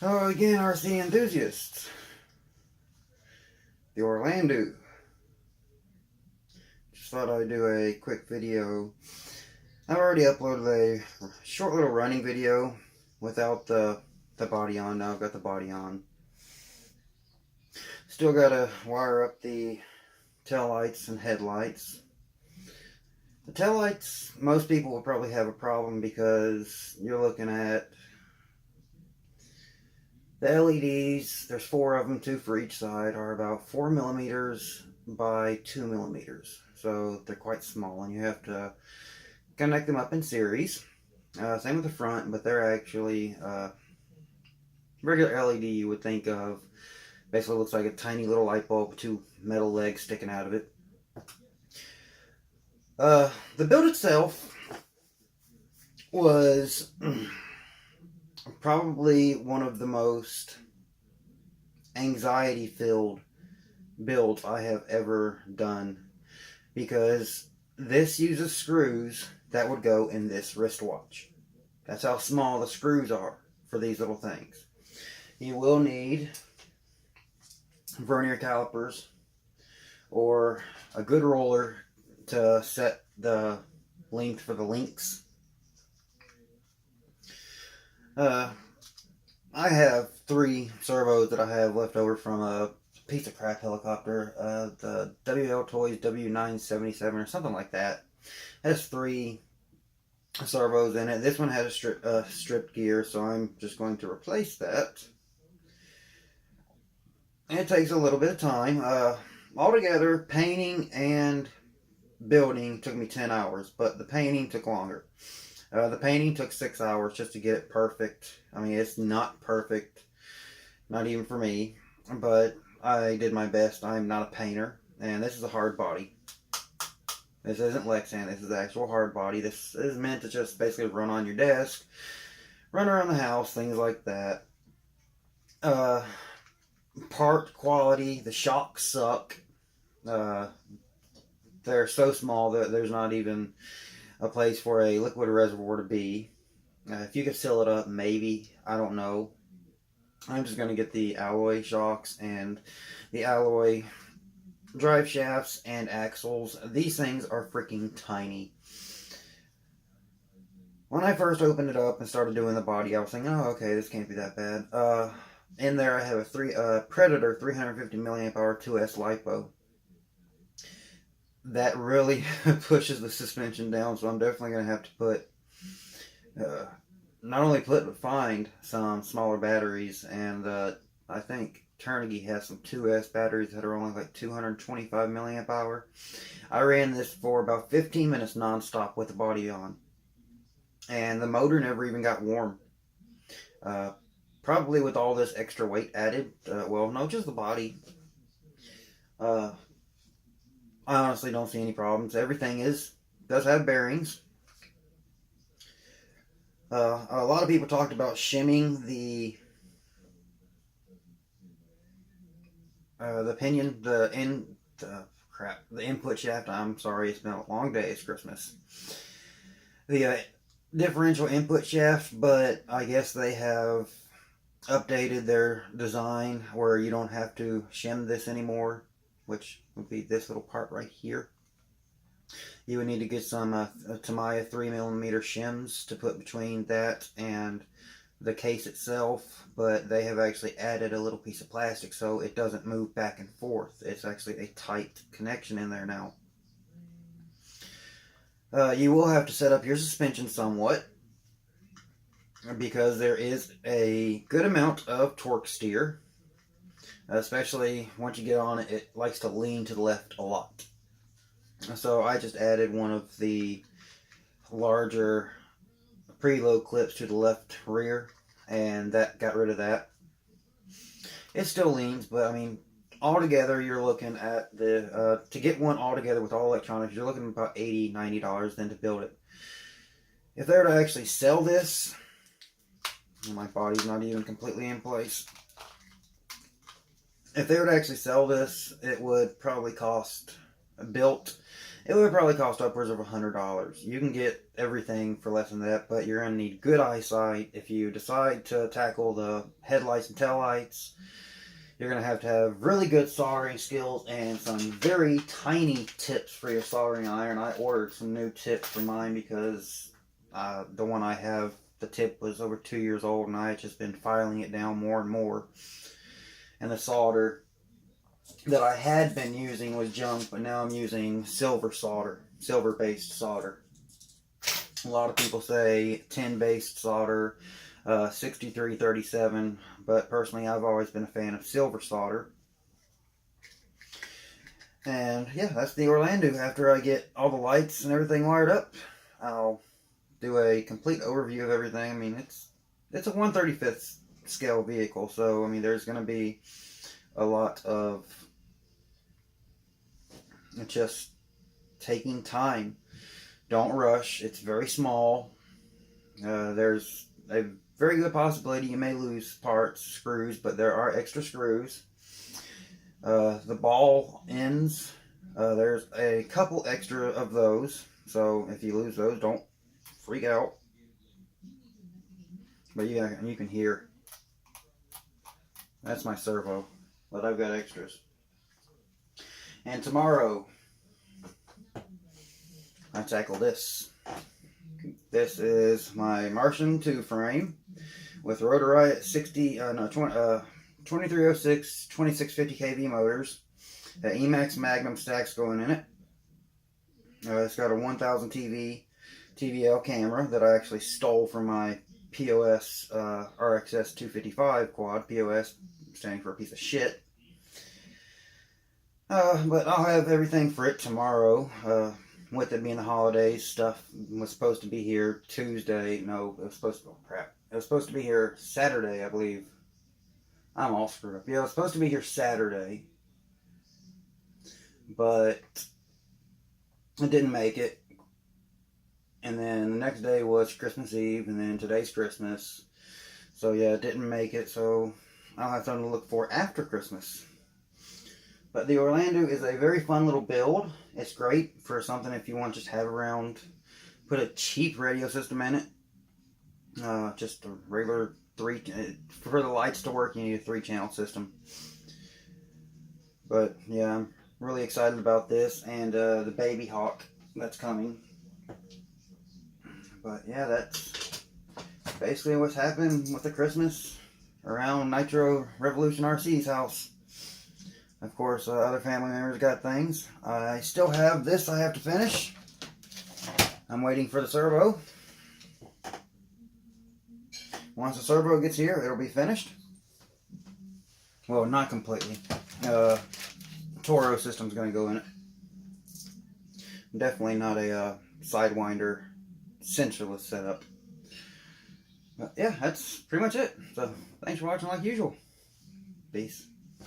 Hello again, RC enthusiasts. The Orlandoo. Just thought I'd do a quick video. I've already uploaded a short little running video without the body on. Now I've got the body on. Still gotta wire up the tail lights and headlights. The tail lights, most people will probably have a problem because you're looking at the LEDs, there's 4 of them, 2 for each side, are about 4 millimeters by 2 millimeters. So they're quite small, and you have to connect them up in series. Same with the front, but they're actually regular LED you would think of. Basically looks like a tiny little light bulb with 2 metal legs sticking out of it. The build itself was probably one of the most anxiety-filled builds I have ever done, because this uses screws that would go in this wristwatch. That's how small the screws are for these little things. You will need vernier calipers or a good roller to set the length for the links. I have 3 servos that I have left over from a piece of crap helicopter, the WL Toys W977 or something like that. It has 3 servos in it. This one had a stripped gear, so I'm just going to replace that. And it takes a little bit of time. Altogether, painting and building took me 10 hours, but the painting took longer. The painting took 6 hours just to get it perfect. I mean, it's not perfect, not even for me, but I did my best. I'm not a painter, and this is a hard body. This isn't Lexan, this is actual hard body. This is meant to just basically run on your desk, run around the house, things like that. Part quality, the shocks suck. They're so small that there's not even a place for a liquid reservoir to be. If you could seal it up, maybe. I don't know. I'm just going to get the alloy shocks and the alloy drive shafts and axles. These things are freaking tiny. When I first opened it up and started doing the body, I was thinking, oh, okay, this can't be that bad. In there I have a Predator 350 milliamp hour 2S LiPo. That really pushes the suspension down, so I'm definitely going to have to put, not only put, but find some smaller batteries, and I think Carnegie has some 2S batteries that are only like 225 milliamp hour. I ran this for about 15 minutes non-stop with the body on, and the motor never even got warm. Probably with all this extra weight added. Well, no, just the body. I honestly don't see any problems. Everything does have bearings. A lot of people talked about shimming the pinion, the input shaft. I'm sorry, it's been a long day. It's Christmas. The differential input shaft, but I guess they have updated their design where you don't have to shim this anymore, which would be this little part right here. You would need to get some Tamiya 3mm shims to put between that and the case itself, but they have actually added a little piece of plastic so it doesn't move back and forth. It's actually a tight connection in there now. You will have to set up your suspension somewhat, because there is a good amount of torque steer. Especially once you get on it, it likes to lean to the left a lot. So I just added one of the larger preload clips to the left rear, and that got rid of that. It still leans, but I mean, altogether you're looking at the, to get one altogether with all electronics, you're looking at about $80, $90 then to build it. If they were to actually sell this, my body's not even completely in place. If they were to actually sell this, it would probably cost, built it would probably cost upwards of $100. You can get everything for less than that, but you're going to need good eyesight. If you decide to tackle the headlights and taillights, you're going to have really good soldering skills and some very tiny tips for your soldering iron. I ordered some new tips for mine because the one I have, the tip was over 2 years old, and I had just been filing it down more and more. And the solder that I had been using was junk, but now I'm using silver solder, silver-based solder. A lot of people say tin-based solder, 6337, but personally I've always been a fan of silver solder. And yeah, that's the Orlandoo. After I get all the lights and everything wired up, I'll do a complete overview of everything. I mean, it's a 1/35th scale vehicle, so I mean there's going to be a lot of just taking time. Don't rush. It's very small. There's a very good possibility you may lose parts, screws, but there are extra screws. The ball ends, there's a couple extra of those, so if you lose those, don't freak out. But yeah, you can hear. That's my servo, but I've got extras. And tomorrow, I tackle this. This is my Martian 2 frame with rotor riot 2306 2650 kV motors. The Emax Magnum stacks going in it. It's got a 1000 TVL camera that I actually stole from my POS RXS 255 quad. POS standing for a piece of shit. But I'll have everything for it tomorrow. With it being the holidays, stuff was supposed to be here Tuesday. No, it was supposed to. Oh, crap. It was supposed to be here Saturday, I believe. I'm all screwed up. Yeah, it was supposed to be here Saturday, but it didn't make it. And then the next day was Christmas Eve, and then today's Christmas. So yeah, it didn't make it. So I'll have something to look for after Christmas. But the Orlandoo is a very fun little build. It's great for something if you want to just have around. Put a cheap radio system in it. Just a regular for the lights to work, you need a 3-channel system. But yeah, I'm really excited about this and the Baby Hawk that's coming. But yeah, that's basically what's happened with the Christmas around Nitro Revolution RC's house. Of course, other family members got things. I still have this I have to finish. I'm waiting for the servo. Once the servo gets here, it'll be finished. Well, not completely. Toro system's going to go in it. Definitely not a Sidewinder centralist setup. But yeah, that's pretty much it. So, thanks for watching like usual. Peace.